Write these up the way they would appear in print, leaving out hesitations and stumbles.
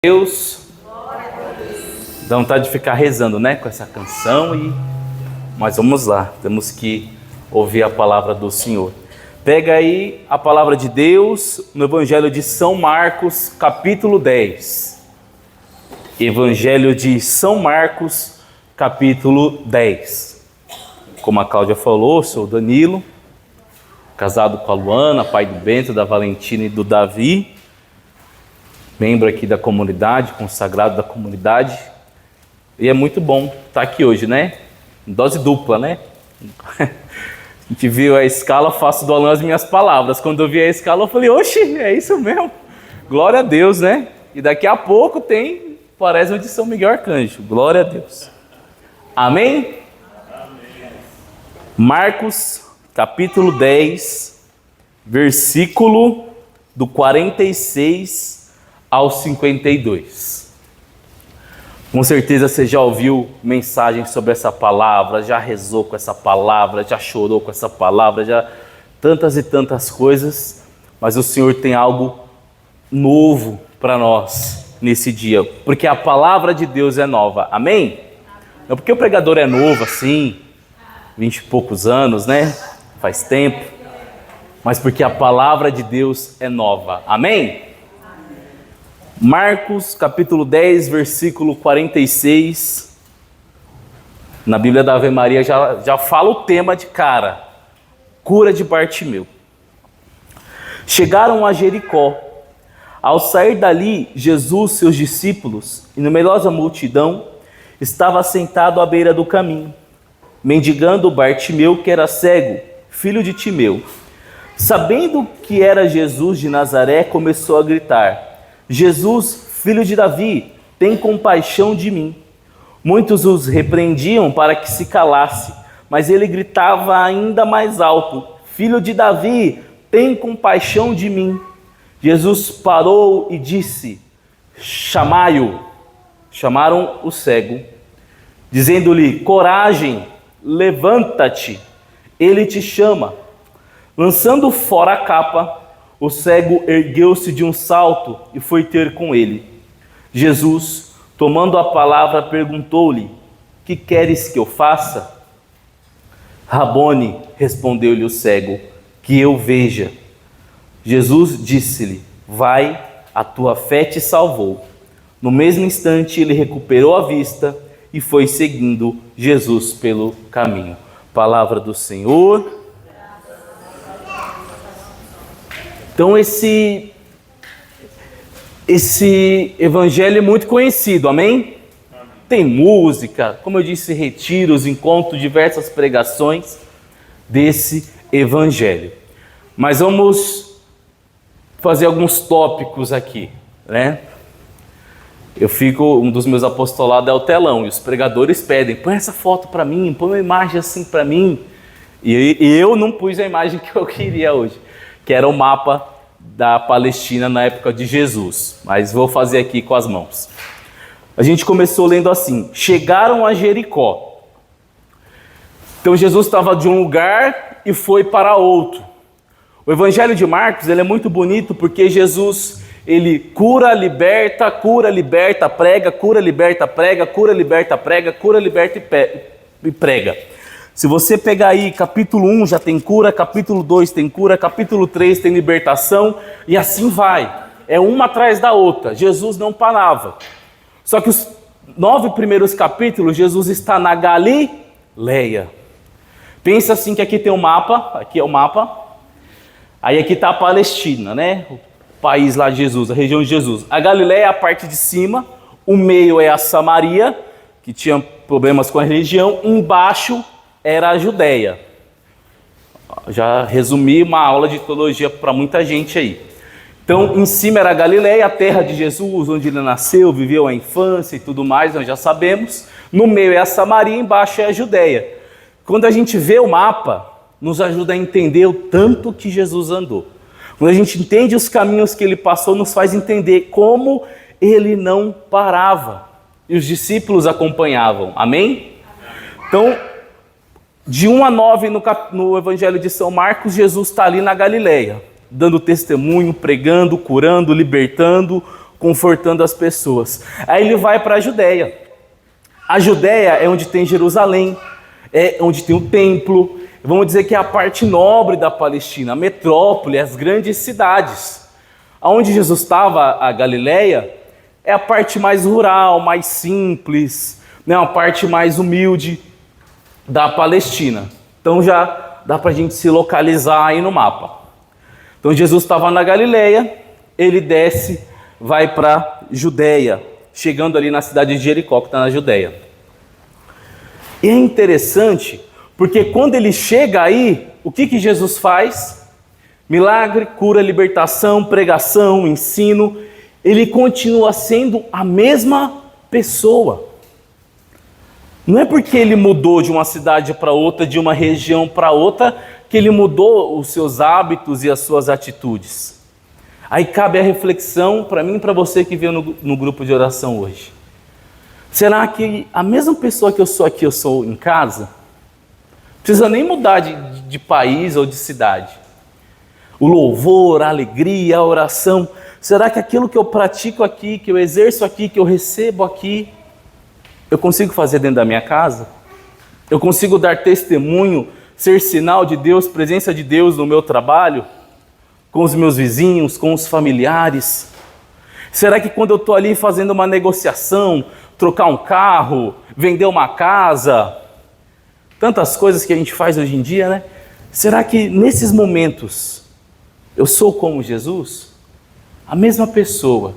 Deus, dá vontade de ficar rezando, né, com essa canção, mas vamos lá, temos que ouvir a palavra do Senhor. Pega aí a palavra de Deus no Evangelho de São Marcos, capítulo 10. Evangelho de São Marcos, capítulo 10. Como a Cláudia falou, sou o Danilo, casado com a Luana, pai do Bento, da Valentina e do Davi, membro aqui da comunidade, consagrado da comunidade. E é muito bom estar aqui hoje, né? Dose dupla, né? A gente viu a escala, faço do Alan as minhas palavras. Quando eu vi a escala, eu falei, oxe, é isso mesmo. Glória a Deus, né? E daqui a pouco tem Quaresma de São Miguel Arcanjo. Glória a Deus. Amém? Amém. Marcos, capítulo 10, versículo do 46 ao 52. Com certeza você já ouviu mensagens sobre essa palavra, já rezou com essa palavra, já chorou com essa palavra, já tantas e tantas coisas, mas o Senhor tem algo novo para nós nesse dia, porque a palavra de Deus é nova, amém? Não porque o pregador é novo assim, 20 e poucos anos, né? Faz tempo, mas porque a palavra de Deus é nova, amém? Marcos, capítulo 10, versículo 46. Na Bíblia da Ave Maria já fala o tema de cara. Cura de Bartimeu. Chegaram a Jericó. Ao sair dali, Jesus, seus discípulos e numerosa multidão estava sentado à beira do caminho, mendigando Bartimeu, que era cego, filho de Timeu. Sabendo que era Jesus de Nazaré, começou a gritar: Jesus, filho de Davi, tem compaixão de mim. Muitos os repreendiam para que se calasse, mas ele gritava ainda mais alto: Filho de Davi, tem compaixão de mim. Jesus parou e disse: Chamai-o. Chamaram o cego, dizendo-lhe: Coragem, levanta-te, ele te chama. Lançando fora a capa, o cego ergueu-se de um salto e foi ter com ele. Jesus, tomando a palavra, perguntou-lhe: Que queres que eu faça? Rabone, respondeu-lhe o cego, que eu veja. Jesus disse-lhe: Vai, a tua fé te salvou. No mesmo instante ele recuperou a vista e foi seguindo Jesus pelo caminho. Palavra do Senhor. Então esse evangelho é muito conhecido, amém? Tem música, como eu disse, retiros, encontros, diversas pregações desse evangelho. Mas vamos fazer alguns tópicos aqui, né? Um dos meus apostolados é o telão, e os pregadores pedem: põe essa foto para mim, põe uma imagem assim para mim. E eu não pus a imagem que eu queria hoje, que era o mapa da Palestina na época de Jesus, mas vou fazer aqui com as mãos. A gente começou lendo assim: chegaram a Jericó. Então Jesus estava de um lugar e foi para outro. O Evangelho de Marcos, ele é muito bonito porque Jesus, ele cura, liberta, prega, cura, liberta, prega, cura, liberta, prega, cura, liberta e prega. Se você pegar aí, capítulo 1 já tem cura, capítulo 2 tem cura, capítulo 3 tem libertação, e assim vai. É uma atrás da outra. Jesus não parava. Só que os 9 primeiros capítulos, Jesus está na Galileia. Pensa assim que aqui tem um mapa, aqui é o mapa. Aí aqui está a Palestina, né? O país lá de Jesus, a região de Jesus. A Galileia é a parte de cima, o meio é a Samaria, que tinha problemas com a religião, embaixo era a Judéia. Já resumi uma aula de teologia para muita gente aí. Então, em cima era a Galileia, a terra de Jesus, onde ele nasceu, viveu a infância e tudo mais, nós já sabemos. No meio é a Samaria, embaixo é a Judéia. Quando a gente vê o mapa, nos ajuda a entender o tanto que Jesus andou. Quando a gente entende os caminhos que ele passou, nos faz entender como ele não parava. E os discípulos acompanhavam. Amém? Então, de 1 a 9 no Evangelho de São Marcos, Jesus está ali na Galileia, dando testemunho, pregando, curando, libertando, confortando as pessoas. Aí ele vai para a Judéia. A Judéia é onde tem Jerusalém, é onde tem o templo, vamos dizer que é a parte nobre da Palestina, a metrópole, as grandes cidades. Aonde Jesus estava, a Galileia, é a parte mais rural, mais simples, né? Uma parte mais humilde da Palestina. Então já dá para a gente se localizar aí no mapa. Então Jesus estava na Galileia, ele desce, vai para Judéia, chegando ali na cidade de Jericó, que está na Judéia. E é interessante, porque quando ele chega aí, o que Jesus faz? Milagre, cura, libertação, pregação, ensino. Ele continua sendo a mesma pessoa. Não é porque ele mudou de uma cidade para outra, de uma região para outra, que ele mudou os seus hábitos e as suas atitudes. Aí cabe a reflexão para mim e para você que veio no grupo de oração hoje. Será que a mesma pessoa que eu sou aqui, eu sou em casa? Não precisa nem mudar de país ou de cidade. O louvor, a alegria, a oração. Será que aquilo que eu pratico aqui, que eu exerço aqui, que eu recebo aqui, eu consigo fazer dentro da minha casa? Eu consigo dar testemunho, ser sinal de Deus, presença de Deus no meu trabalho? Com os meus vizinhos, com os familiares? Será que quando eu estou ali fazendo uma negociação, trocar um carro, vender uma casa, tantas coisas que a gente faz hoje em dia, né? Será que nesses momentos eu sou como Jesus? A mesma pessoa,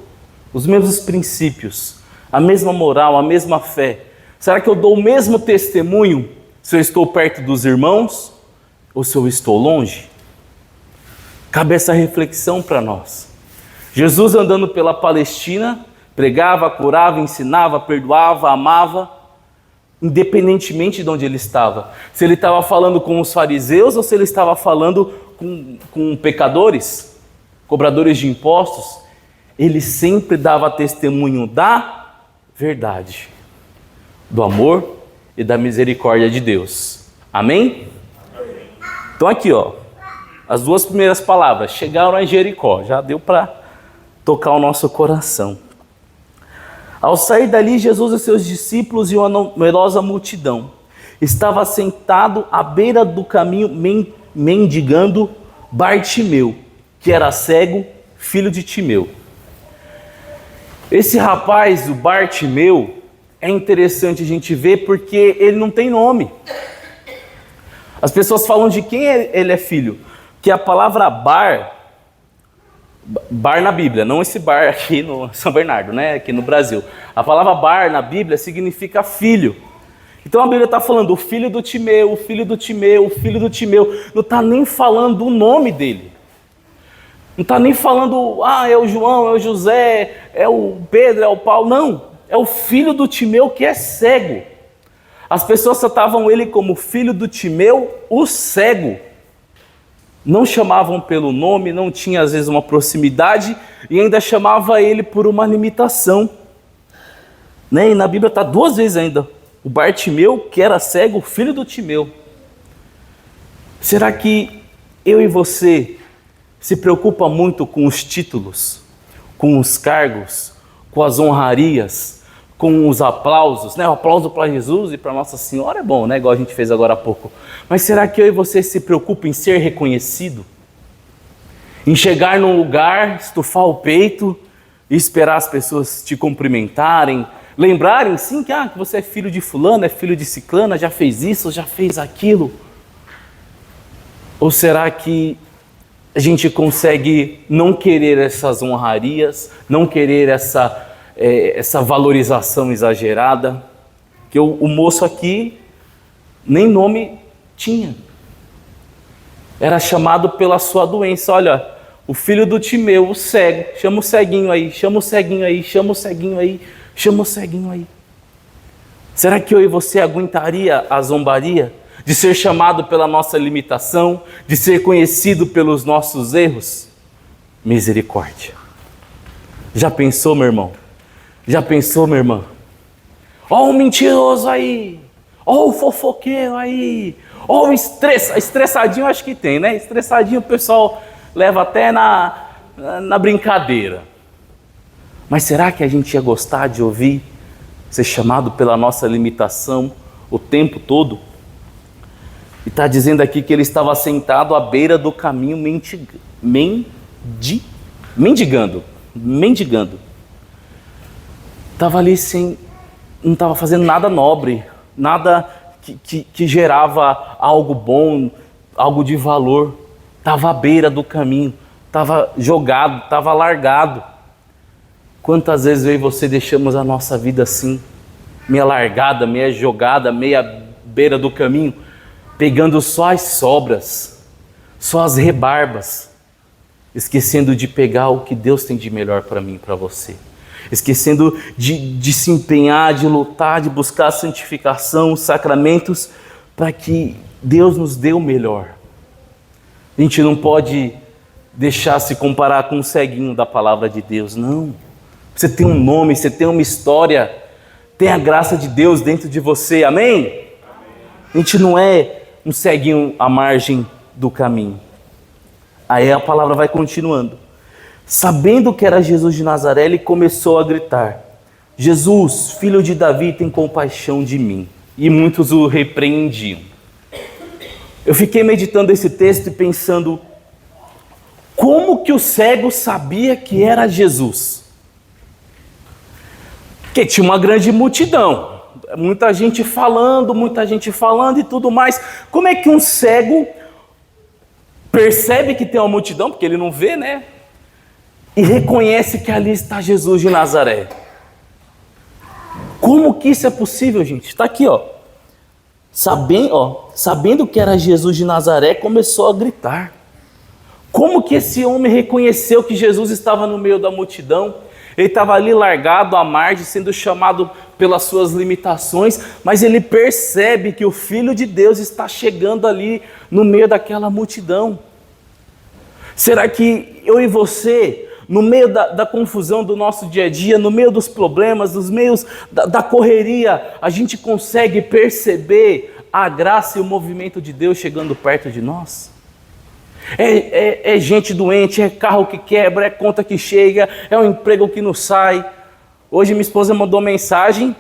os mesmos princípios, a mesma moral, a mesma fé. Será que eu dou o mesmo testemunho se eu estou perto dos irmãos ou se eu estou longe? Cabe essa reflexão para nós. Jesus andando pela Palestina, pregava, curava, ensinava, perdoava, amava, independentemente de onde ele estava. Se ele estava falando com os fariseus ou se ele estava falando com pecadores, cobradores de impostos, ele sempre dava testemunho da verdade, do amor e da misericórdia de Deus. Amém? Então aqui, ó, as duas primeiras palavras, chegaram a Jericó, já deu para tocar o nosso coração. Ao sair dali, Jesus e seus discípulos e uma numerosa multidão estava sentado à beira do caminho mendigando Bartimeu, que era cego, filho de Timeu. Esse rapaz, o Bartimeu, é interessante a gente ver porque ele não tem nome. As pessoas falam de quem ele é filho, que a palavra bar na Bíblia, não esse bar aqui no São Bernardo, né? Aqui no Brasil. A palavra bar na Bíblia significa filho. Então a Bíblia está falando o filho do Timeu, o filho do Timeu, o filho do Timeu. Não está nem falando o nome dele. Não está nem falando, é o João, é o José, é o Pedro, é o Paulo. Não, é o filho do Timeu que é cego. As pessoas tratavam ele como filho do Timeu, o cego. Não chamavam pelo nome, não tinha às vezes uma proximidade e ainda chamava ele por uma limitação. Né? E na Bíblia está duas vezes ainda. O Bartimeu, que era cego, o filho do Timeu. Será que eu e você se preocupa muito com os títulos, com os cargos, com as honrarias, com os aplausos, né? O aplauso para Jesus e para Nossa Senhora é bom, né? Igual a gente fez agora há pouco. Mas será que eu e você se preocupa em ser reconhecido? Em chegar num lugar, estufar o peito e esperar as pessoas te cumprimentarem, lembrarem sim que você é filho de fulano, é filho de ciclana, já fez isso, já fez aquilo? Ou será que a gente consegue não querer essas honrarias, não querer essa valorização exagerada? Que o moço aqui nem nome tinha. Era chamado pela sua doença. Olha, o filho do Timeu, o cego, chama o ceguinho aí, chama o ceguinho aí, chama o ceguinho aí, chama o ceguinho aí. Será que eu e você aguentaria a zombaria de ser chamado pela nossa limitação, de ser conhecido pelos nossos erros? Misericórdia. Já pensou, meu irmão? Já pensou, minha irmã? Ó o mentiroso aí, ó o fofoqueiro aí, ó o estressadinho, acho que tem, né? Estressadinho o pessoal leva até na brincadeira. Mas será que a gente ia gostar de ouvir ser chamado pela nossa limitação o tempo todo? E está dizendo aqui que ele estava sentado à beira do caminho mendigando. Estava ali não estava fazendo nada nobre, nada que gerava algo bom, algo de valor. Estava à beira do caminho, estava jogado, estava largado. Quantas vezes eu e você deixamos a nossa vida assim, meia largada, meia jogada, meia beira do caminho, pegando só as sobras, só as rebarbas, esquecendo de pegar o que Deus tem de melhor para mim e para você. Esquecendo de se empenhar, de lutar, de buscar a santificação, os sacramentos, para que Deus nos dê o melhor. A gente não pode deixar se comparar com um ceguinho da palavra de Deus, não. Você tem um nome, você tem uma história, tem a graça de Deus dentro de você, amém? A gente não é um ceguinho à margem do caminho. Aí a palavra vai continuando. Sabendo que era Jesus de Nazaré, ele começou a gritar: Jesus, filho de Davi, tem compaixão de mim. E muitos o repreendiam. Eu fiquei meditando esse texto e pensando, como que o cego sabia que era Jesus? Porque tinha uma grande multidão, muita gente falando e tudo mais. Como é que um cego percebe que tem uma multidão, porque ele não vê, né? E reconhece que ali está Jesus de Nazaré? Como que isso é possível, gente? Está aqui, ó. Sabendo que era Jesus de Nazaré, começou a gritar. Como que esse homem reconheceu que Jesus estava no meio da multidão? Ele estava ali largado à margem, sendo chamado pelas suas limitações, mas ele percebe que o Filho de Deus está chegando ali no meio daquela multidão. Será que eu e você, no meio da confusão do nosso dia a dia, no meio dos problemas, nos meios da correria, a gente consegue perceber a graça e o movimento de Deus chegando perto de nós? É gente doente, é carro que quebra, é conta que chega, é um emprego que não sai. Hoje minha esposa mandou mensagem,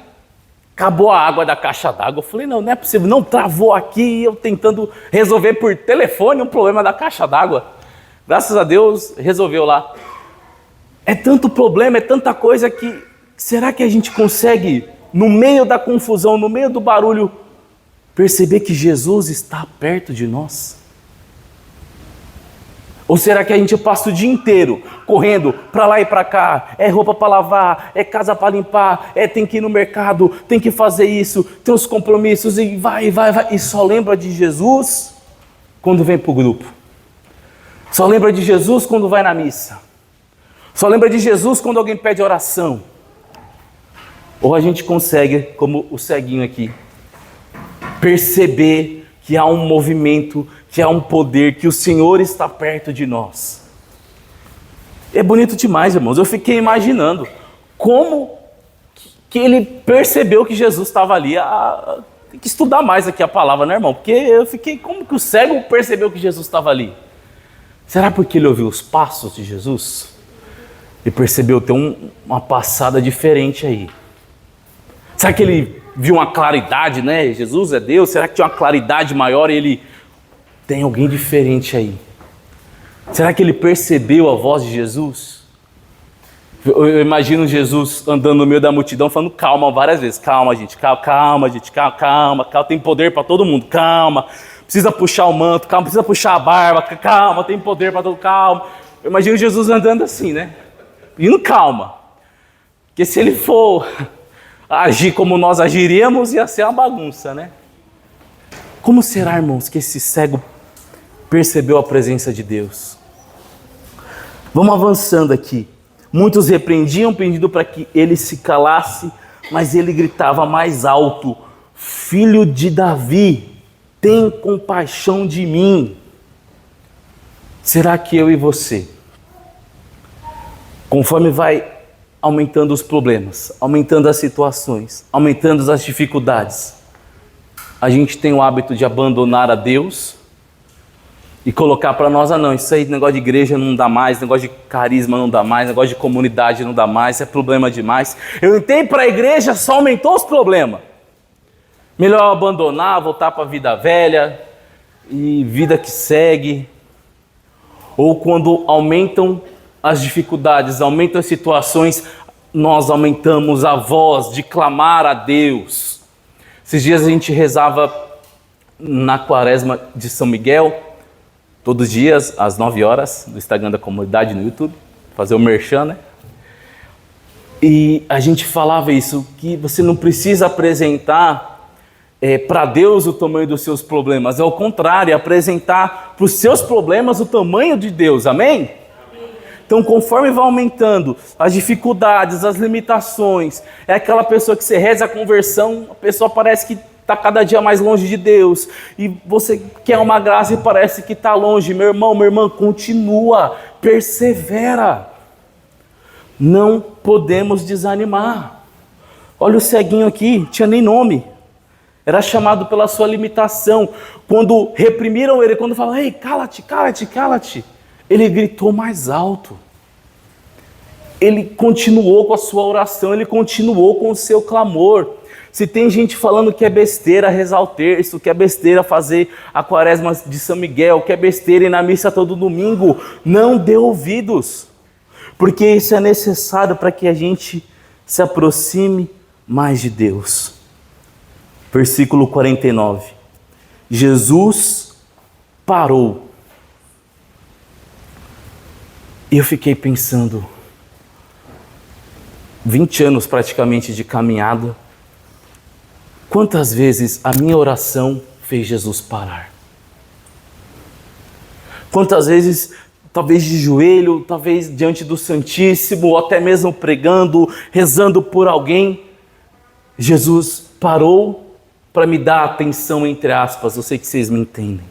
acabou a água da caixa d'água. Eu falei, não é possível, não, travou aqui, eu tentando resolver por telefone um problema da caixa d'água. Graças a Deus resolveu lá. É tanto problema, é tanta coisa que... Será que a gente consegue, no meio da confusão, no meio do barulho, perceber que Jesus está perto de nós? Ou será que a gente passa o dia inteiro correndo para lá e para cá? É roupa para lavar, é casa para limpar, tem que ir no mercado, tem que fazer isso, tem os compromissos e vai. E só lembra de Jesus quando vem para o grupo. Só lembra de Jesus quando vai na missa. Só lembra de Jesus quando alguém pede oração. Ou a gente consegue, como o ceguinho aqui, perceber que há um movimento, que há um poder, que o Senhor está perto de nós. É bonito demais, irmãos. Eu fiquei imaginando como que ele percebeu que Jesus estava ali. Tem que estudar mais aqui a palavra, né, irmão? Porque eu fiquei, como que o cego percebeu que Jesus estava ali? Será porque ele ouviu os passos de Jesus? E percebeu, tem uma passada diferente aí. Será que ele viu uma claridade, né? Jesus é Deus, será que tinha uma claridade maior e ele... Tem alguém diferente aí. Será que ele percebeu a voz de Jesus? Eu imagino Jesus andando no meio da multidão falando calma várias vezes. Calma, gente, calma, tem poder para todo mundo, calma. Precisa puxar o manto, calma, precisa puxar a barba, calma, tem poder para todo mundo, calma. Eu imagino Jesus andando assim, né? Indo calma. Porque se ele for agir como nós agiríamos, ia ser uma bagunça, né? Como será, irmãos, que esse cego percebeu a presença de Deus? Vamos avançando aqui. Muitos repreendiam, pedindo para que ele se calasse, mas ele gritava mais alto: Filho de Davi, tem compaixão de mim. Será que eu e você, conforme vai aumentando os problemas, aumentando as situações, aumentando as dificuldades, a gente tem o hábito de abandonar a Deus e colocar para nós, não, isso aí, negócio de igreja não dá mais, negócio de carisma não dá mais, negócio de comunidade não dá mais, é problema demais. Eu entrei para a igreja, só aumentou os problemas. Melhor abandonar, voltar para a vida velha e vida que segue. Ou quando aumentam as dificuldades, aumentam as situações, nós aumentamos a voz de clamar a Deus. Esses dias a gente rezava na quaresma de São Miguel, todos os dias, às 9 horas, no Instagram da comunidade, no YouTube, fazer o merchan, né? E a gente falava isso, que você não precisa apresentar para Deus o tamanho dos seus problemas, é o contrário, é apresentar para os seus problemas o tamanho de Deus, amém? Então, conforme vai aumentando as dificuldades, as limitações, é aquela pessoa que você reza a conversão, a pessoa parece que está cada dia mais longe de Deus, e você quer uma graça e parece que está longe. Meu irmão, minha irmã, continua, persevera. Não podemos desanimar. Olha o ceguinho aqui, tinha nem nome, era chamado pela sua limitação. Quando reprimiram ele, quando falaram, ei, cala-te, cala-te, cala-te, ele gritou mais alto. Ele continuou com a sua oração, ele continuou com o seu clamor. Se tem gente falando que é besteira rezar o terço, que é besteira fazer a quaresma de São Miguel, que é besteira ir na missa todo domingo, não dê ouvidos, porque isso é necessário para que a gente se aproxime mais de Deus. Versículo 49. Jesus parou. E eu fiquei pensando, 20 anos praticamente de caminhada, quantas vezes a minha oração fez Jesus parar? Quantas vezes, talvez de joelho, talvez diante do Santíssimo, ou até mesmo pregando, rezando por alguém, Jesus parou para me dar atenção, entre aspas, eu sei que vocês me entendem.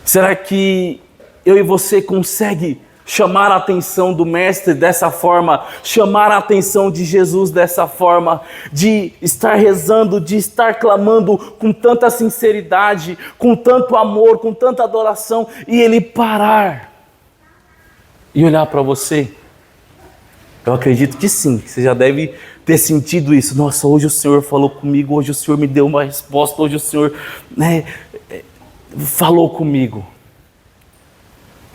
Será que eu e você consegue chamar a atenção do Mestre dessa forma, chamar a atenção de Jesus dessa forma, de estar rezando, de estar clamando com tanta sinceridade, com tanto amor, com tanta adoração, e Ele parar e olhar para você? Eu acredito que sim, você já deve ter sentido isso. Nossa, hoje o Senhor falou comigo, hoje o Senhor me deu uma resposta, hoje o Senhor falou comigo.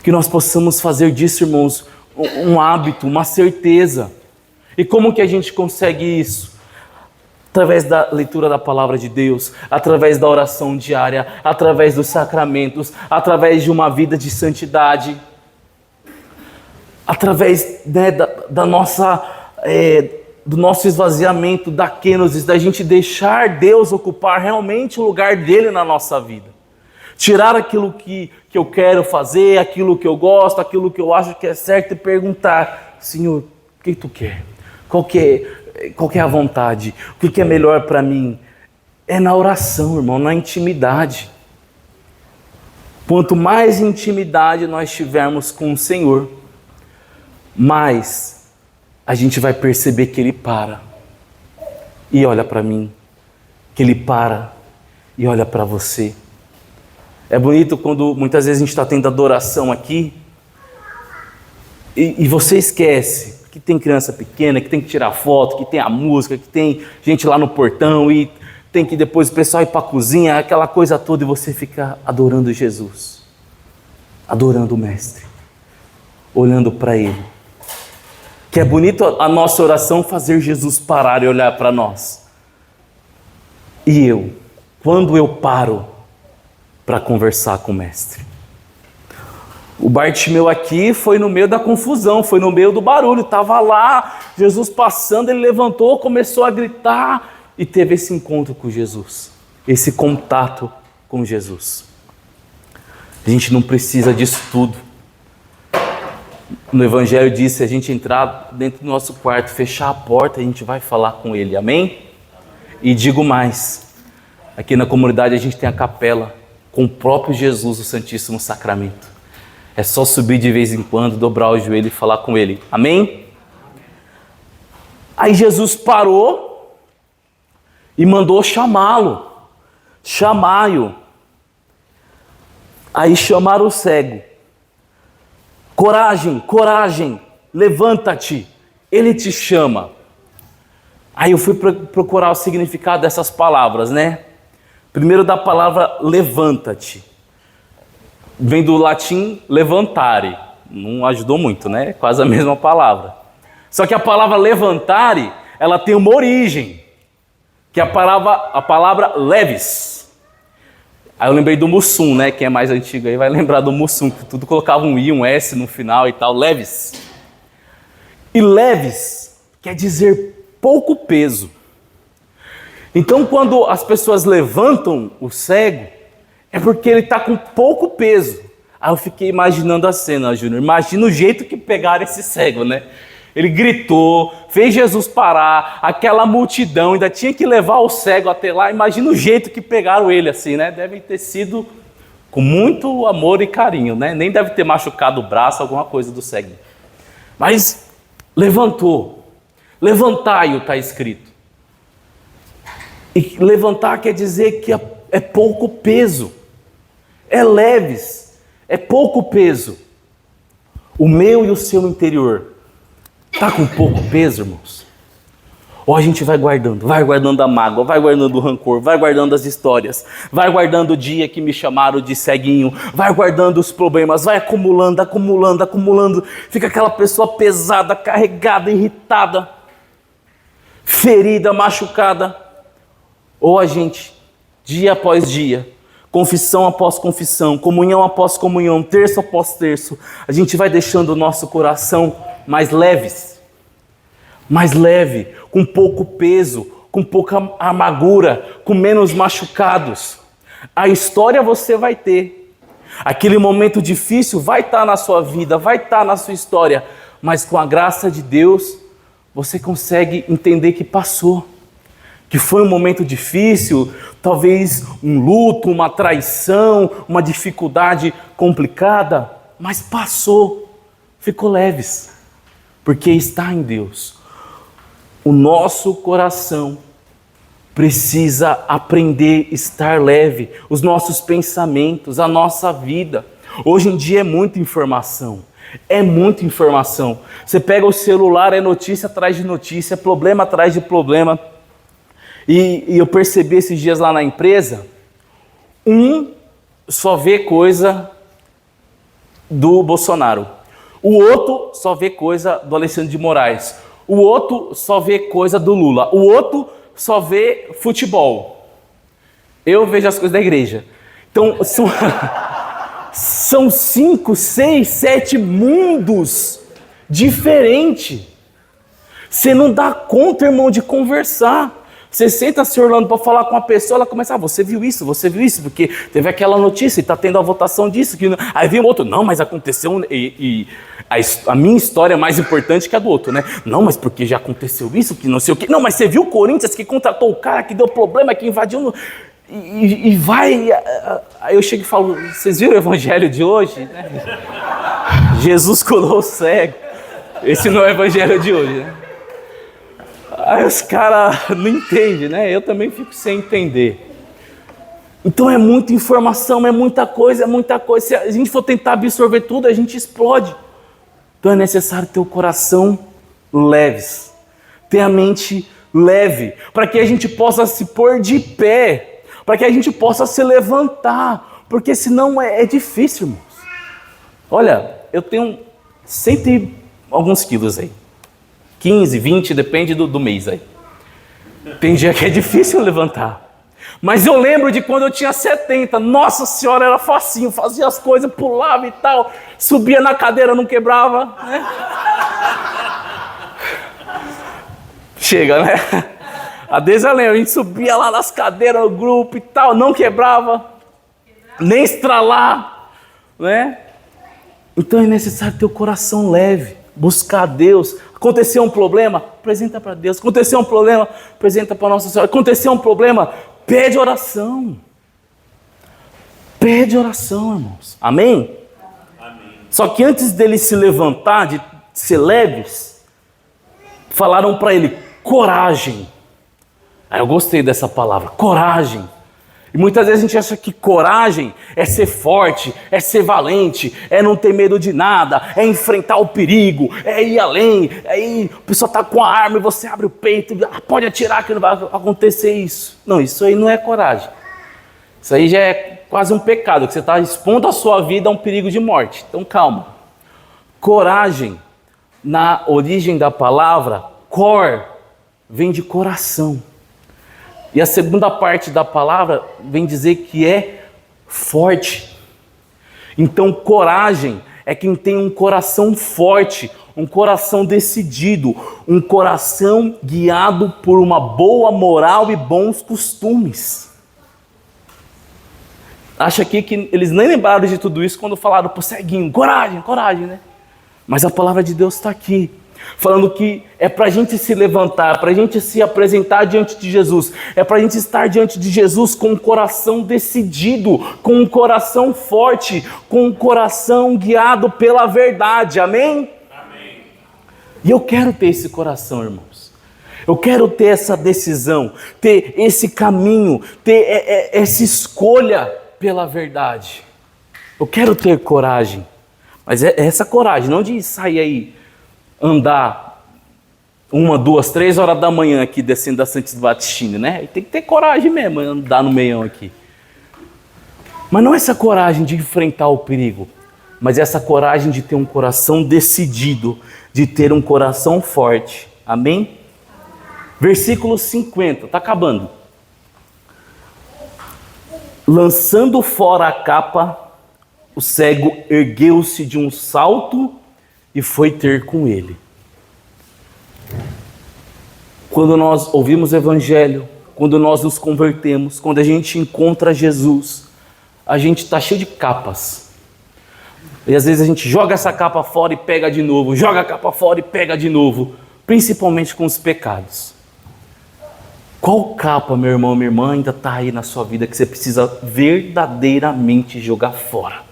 Que nós possamos fazer disso, irmãos, um hábito, uma certeza. E como que a gente consegue isso? Através da leitura da palavra de Deus, através da oração diária, através dos sacramentos, através de uma vida de santidade, através da nossa, do nosso esvaziamento, da kenosis, da gente deixar Deus ocupar realmente o lugar dele na nossa vida. Tirar aquilo que eu quero fazer, aquilo que eu gosto, aquilo que eu acho que é certo e perguntar, Senhor, o que tu quer? Qual que é a vontade? O que é melhor para mim? É na oração, irmão, na intimidade. Quanto mais intimidade nós tivermos com o Senhor, mais a gente vai perceber que Ele para e olha para mim, que Ele para e olha para você. É bonito quando muitas vezes a gente está tendo adoração aqui e você esquece que tem criança pequena, que tem que tirar foto, que tem a música, que tem gente lá no portão e tem que depois o pessoal ir para a cozinha, aquela coisa toda, e você fica adorando Jesus, adorando o Mestre, olhando para Ele. Que é bonito a nossa oração fazer Jesus parar e olhar para nós. E eu, quando eu paro para conversar com o Mestre? O Bartimeu aqui foi no meio da confusão, foi no meio do barulho, estava lá, Jesus passando, ele levantou, começou a gritar e teve esse encontro com Jesus, esse contato com Jesus. A gente não precisa disso tudo. No Evangelho diz, se a gente entrar dentro do nosso quarto, fechar a porta, a gente vai falar com Ele, amém? E digo mais, aqui na comunidade a gente tem a capela, com o próprio Jesus, o Santíssimo Sacramento. É só subir de vez em quando, dobrar o joelho e falar com Ele. Amém? Aí Jesus parou e mandou chamá-lo. Chamai-o. Aí chamaram o cego. Coragem, coragem, levanta-te, ele te chama. Aí eu fui procurar o significado dessas palavras, né? Primeiro da palavra levanta-te. Vem do latim levantare. Não ajudou muito, né? Quase a mesma palavra. Só que a palavra levantare, ela tem uma origem, que é a palavra leves. Aí eu lembrei do Mussum, né? Quem é mais antigo aí vai lembrar do Mussum, que tudo colocava um I, um S no final e tal, leves. E leves quer dizer pouco peso. Então quando as pessoas levantam o cego, é porque ele está com pouco peso. Aí eu fiquei imaginando a cena, Júnior. Imagina o jeito que pegaram esse cego, né? Ele gritou, fez Jesus parar, aquela multidão, ainda tinha que levar o cego até lá. Imagina o jeito que pegaram ele assim, né? Deve ter sido com muito amor e carinho, né? Nem deve ter machucado o braço, alguma coisa do cego. Mas levantou. Levantai-o, está escrito. E levantar quer dizer que é pouco peso. É leves, é pouco peso. O meu e o seu interior está com pouco peso, irmãos? Ou a gente vai guardando a mágoa, vai guardando o rancor, vai guardando as histórias, vai guardando o dia que me chamaram de ceguinho, vai guardando os problemas, vai acumulando, acumulando, acumulando. Fica aquela pessoa pesada, carregada, irritada, ferida, machucada. Ou a gente, dia após dia, confissão após confissão, comunhão após comunhão, terço após terço, a gente vai deixando o nosso coração mais leve, com pouco peso, com pouca amargura, com menos machucados. A história você vai ter. Aquele momento difícil vai estar na sua vida, vai estar na sua história, mas com a graça de Deus, você consegue entender que passou. Que foi um momento difícil, talvez um luto, uma traição, uma dificuldade complicada, mas passou, ficou leves, porque está em Deus. O nosso coração precisa aprender a estar leve, os nossos pensamentos, a nossa vida. Hoje em dia é muita informação. Você pega o celular, é notícia atrás de notícia, problema atrás de problema. E eu percebi esses dias lá na empresa, só vê coisa do Bolsonaro, o outro só vê coisa do Alexandre de Moraes, o outro só vê coisa do Lula, o outro só vê futebol. Eu vejo as coisas da igreja. Então são 5, 6, 7 mundos diferentes. Você não dá conta, irmão, de conversar. Você senta se Orlando para falar com uma pessoa, ela começa, você viu isso, porque teve aquela notícia e está tendo a votação disso. Aí vem o outro, não, mas aconteceu, e a minha história é mais importante que a do outro, né? Não, mas porque já aconteceu isso, que não sei o quê. Não, mas você viu o Corinthians que contratou o cara, que deu problema, que invadiu, e vai... Aí eu chego e falo, vocês viram o evangelho de hoje? Jesus curou o cego. Esse não é o evangelho de hoje, né? Aí os caras não entendem, né? Eu também fico sem entender. Então é muita informação, é muita coisa. Se a gente for tentar absorver tudo, a gente explode. Então é necessário ter o coração leve, ter a mente leve, para que a gente possa se pôr de pé, para que a gente possa se levantar, porque senão é difícil, irmãos. Olha, eu tenho 100 e alguns quilos aí. 15, 20, depende do mês aí. Tem dia que é difícil levantar. Mas eu lembro de quando eu tinha 70. Nossa Senhora, era facinho. Fazia as coisas, pulava e tal. Subia na cadeira, não quebrava. Né? Chega, né? A Deus eu lembro, a gente subia lá nas cadeiras, no grupo e tal. Não quebrava. Nem estralar. Né? Então é necessário ter o coração leve. Buscar Deus. Aconteceu um problema, apresenta para Deus. Aconteceu um problema, apresenta para Nossa Senhora. Aconteceu um problema, pede oração. Pede oração, irmãos. Amém? Amém. Só que antes dele se levantar, de ser leves, falaram para ele, coragem. Aí eu gostei dessa palavra, coragem. E muitas vezes a gente acha que coragem é ser forte, é ser valente, é não ter medo de nada, é enfrentar o perigo, é ir além. Aí a pessoa está com a arma e você abre o peito, pode atirar que não vai acontecer isso. Não, isso aí não é coragem. Isso aí já é quase um pecado, que você está expondo a sua vida a um perigo de morte. Então calma. Coragem, na origem da palavra, cor, vem de coração. E a segunda parte da palavra vem dizer que é forte. Então, coragem é quem tem um coração forte, um coração decidido, um coração guiado por uma boa moral e bons costumes. Acho aqui que eles nem lembraram de tudo isso quando falaram para o ceguinho, coragem, coragem, né? Mas a palavra de Deus está aqui, falando que é para a gente se levantar, para a gente se apresentar diante de Jesus, é para a gente estar diante de Jesus com um coração decidido, com um coração forte, com um coração guiado pela verdade, amém? Amém. E eu quero ter esse coração, irmãos, eu quero ter essa decisão, ter esse caminho, ter essa escolha pela verdade. Eu quero ter coragem, mas é essa coragem, não de sair aí, andar 1, 2, 3 horas da manhã aqui descendo da Santos Batistina, né? E tem que ter coragem mesmo, andar no meião aqui. Mas não essa coragem de enfrentar o perigo, mas essa coragem de ter um coração decidido, de ter um coração forte. Amém? Versículo 50, está acabando. Lançando fora a capa, o cego ergueu-se de um salto e foi ter com ele. Quando nós ouvimos o Evangelho, quando nós nos convertemos, quando a gente encontra Jesus, a gente está cheio de capas. E às vezes a gente joga essa capa fora e pega de novo, joga a capa fora e pega de novo, principalmente com os pecados. Qual capa, meu irmão, minha irmã, ainda está aí na sua vida que você precisa verdadeiramente jogar fora?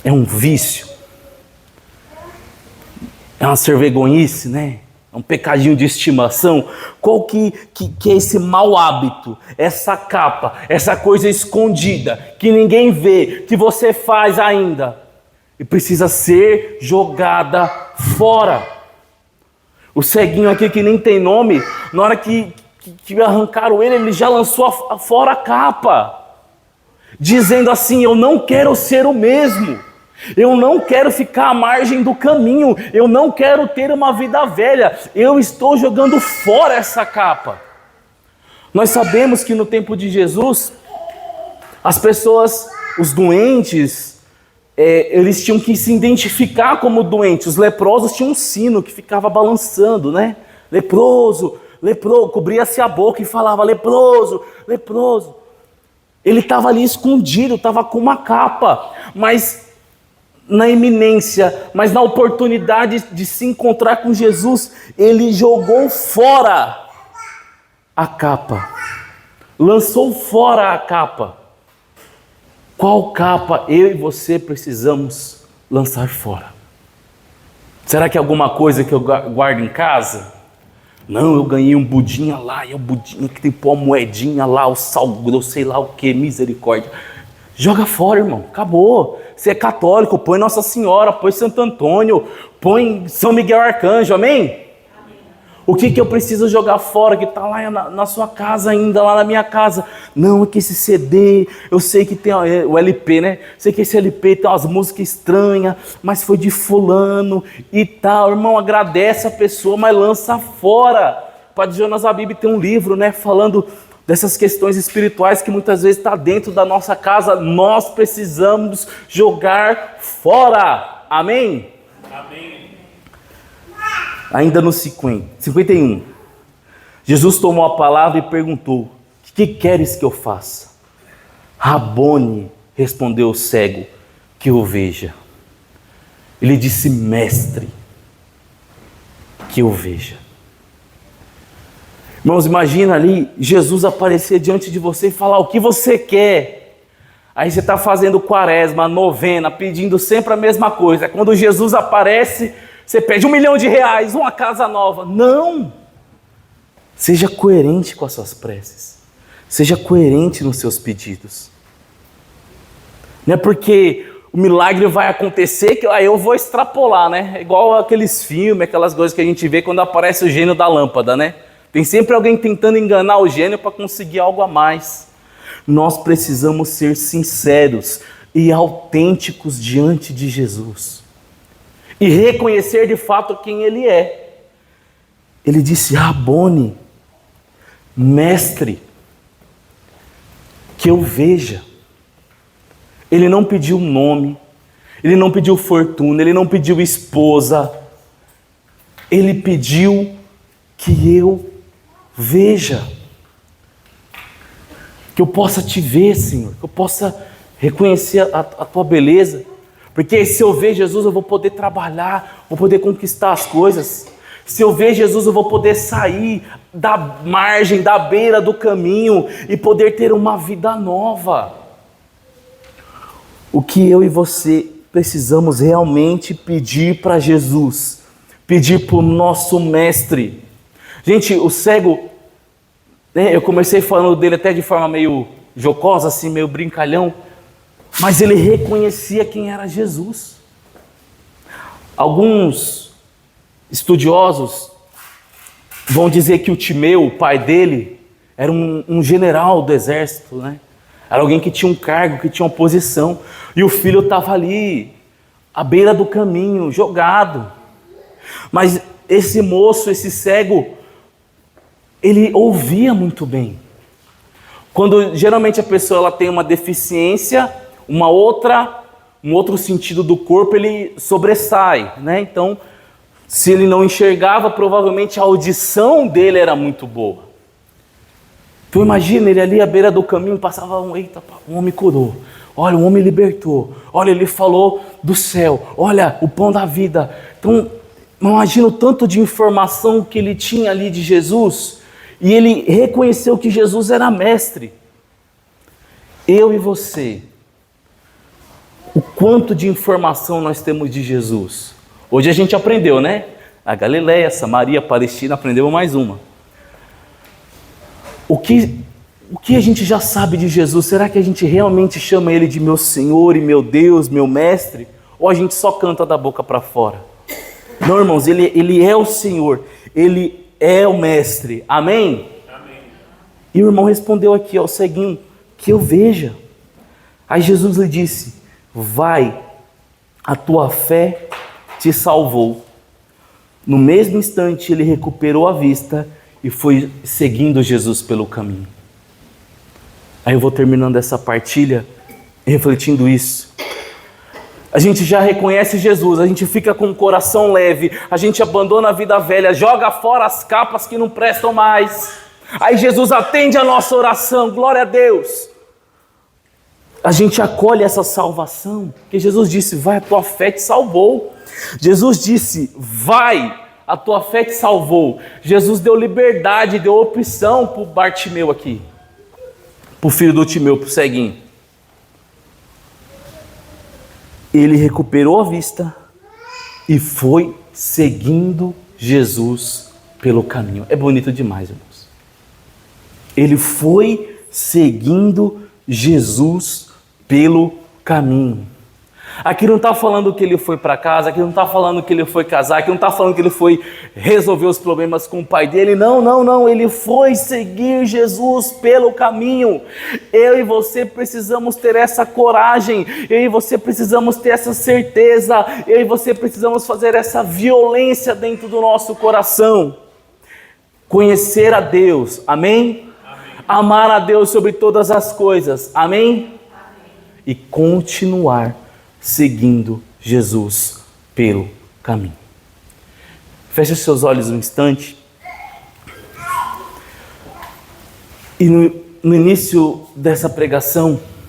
É um vício? É uma servergonhice, né? É um pecadinho de estimação. Qual que é esse mau hábito, essa capa, essa coisa escondida, que ninguém vê, que você faz ainda, e precisa ser jogada fora? O ceguinho aqui que nem tem nome, na hora que arrancaram ele já lançou fora a capa, dizendo assim, eu não quero ser o mesmo. Eu não quero ficar à margem do caminho, eu não quero ter uma vida velha, eu estou jogando fora essa capa. Nós sabemos que no tempo de Jesus, as pessoas, os doentes, eles tinham que se identificar como doentes. Os leprosos tinham um sino que ficava balançando, né? Leproso, leproso, cobria-se a boca e falava leproso, leproso. Ele estava ali escondido, estava com uma capa, mas na iminência, mas na oportunidade de se encontrar com Jesus, ele jogou fora a capa, lançou fora a capa. Qual capa eu e você precisamos lançar fora? Será que é alguma coisa que eu guardo em casa? Não, eu ganhei um budinha lá, e o budinha que tem pô, uma moedinha lá, o sal grosso, sei lá o que, misericórdia. Joga fora, irmão, acabou. Você é católico, põe Nossa Senhora, põe Santo Antônio, põe São Miguel Arcanjo, amém? Amém. O que eu preciso jogar fora, que está lá na sua casa ainda, lá na minha casa? Não, é que esse CD, eu sei que tem o LP, né? Sei que esse LP tem umas músicas estranhas, mas foi de fulano e tal. Irmão, agradece a pessoa, mas lança fora. O Padre Jonas Abib tem um livro, né, falando dessas questões espirituais que muitas vezes está dentro da nossa casa. Nós precisamos jogar fora. Amém? Amém. Ainda no 51, Jesus tomou a palavra e perguntou: o que queres que eu faça? Rabone, respondeu o cego, que o veja. Ele disse: mestre, que eu veja. Irmãos, imagina ali Jesus aparecer diante de você e falar: o que você quer? Aí você está fazendo quaresma, novena, pedindo sempre a mesma coisa. Quando Jesus aparece, você pede R$1 milhão, uma casa nova. Não! Seja coerente com as suas preces. Seja coerente nos seus pedidos. Não é porque o milagre vai acontecer que aí eu vou extrapolar, né? É igual aqueles filmes, aquelas coisas que a gente vê quando aparece o gênio da lâmpada, né? Tem sempre alguém tentando enganar o gênio para conseguir algo a mais. Nós precisamos ser sinceros e autênticos diante de Jesus. E reconhecer de fato quem Ele é. Ele disse, Rabone, mestre, que eu veja. Ele não pediu nome, ele não pediu fortuna, ele não pediu esposa. Ele pediu que eu veja. Que eu possa te ver, Senhor, que eu possa reconhecer a tua beleza. Porque se eu ver Jesus, eu vou poder trabalhar, vou poder conquistar as coisas. Se eu ver Jesus, eu vou poder sair da margem, da beira do caminho e poder ter uma vida nova. O que eu e você precisamos realmente pedir para Jesus, pedir para o nosso mestre. Gente, o cego, né, eu comecei falando dele até de forma meio jocosa, assim, meio brincalhão, mas ele reconhecia quem era Jesus. Alguns estudiosos vão dizer que o Timeu, o pai dele, era um general do exército, né? Era alguém que tinha um cargo, que tinha uma posição. E o filho estava ali, à beira do caminho, jogado. Mas esse moço, esse cego, ele ouvia muito bem. Quando geralmente a pessoa ela tem uma deficiência, um outro sentido do corpo, ele sobressai, né? Então, se ele não enxergava, provavelmente a audição dele era muito boa. Então imagina, ele ali à beira do caminho, passava eita, um homem curou, olha, um homem libertou, olha, ele falou do céu, olha, o pão da vida. Então, imagina o tanto de informação que ele tinha ali de Jesus, e ele reconheceu que Jesus era mestre. Eu e você, o quanto de informação nós temos de Jesus? Hoje a gente aprendeu, né? A Galileia, Samaria, Palestina, aprendemos mais uma. O que a gente já sabe de Jesus? Será que a gente realmente chama Ele de meu Senhor e meu Deus, meu Mestre? Ou a gente só canta da boca para fora? Não, irmãos, Ele é o Senhor, Ele é o Mestre. Amém? Amém. E o irmão respondeu aqui ao ceguinho, que eu veja. Aí Jesus lhe disse, vai, a tua fé te salvou. No mesmo instante ele recuperou a vista e foi seguindo Jesus pelo caminho. Aí eu vou terminando essa partilha refletindo isso. A gente já reconhece Jesus, a gente fica com o coração leve, a gente abandona a vida velha, joga fora as capas que não prestam mais. Aí Jesus atende a nossa oração, glória a Deus. A gente acolhe essa salvação, porque Jesus disse, vai, a tua fé te salvou. Jesus disse, vai, a tua fé te salvou. Jesus deu liberdade, deu opção para o Bartimeu aqui, para o filho do Timeu, para o ceguinho. Ele recuperou a vista e foi seguindo Jesus pelo caminho. É bonito demais, irmãos. Ele foi seguindo Jesus pelo caminho. Aqui não está falando que ele foi para casa, aqui não está falando que ele foi casar, aqui não está falando que ele foi resolver os problemas com o pai dele. Não, ele foi seguir Jesus pelo caminho. Eu e você precisamos ter essa coragem, eu e você precisamos ter essa certeza, eu e você precisamos fazer essa violência dentro do nosso coração. Conhecer a Deus, amém? Amar a Deus sobre todas as coisas, amém? E continuar seguindo Jesus pelo caminho. Feche seus olhos um instante. E no início dessa pregação,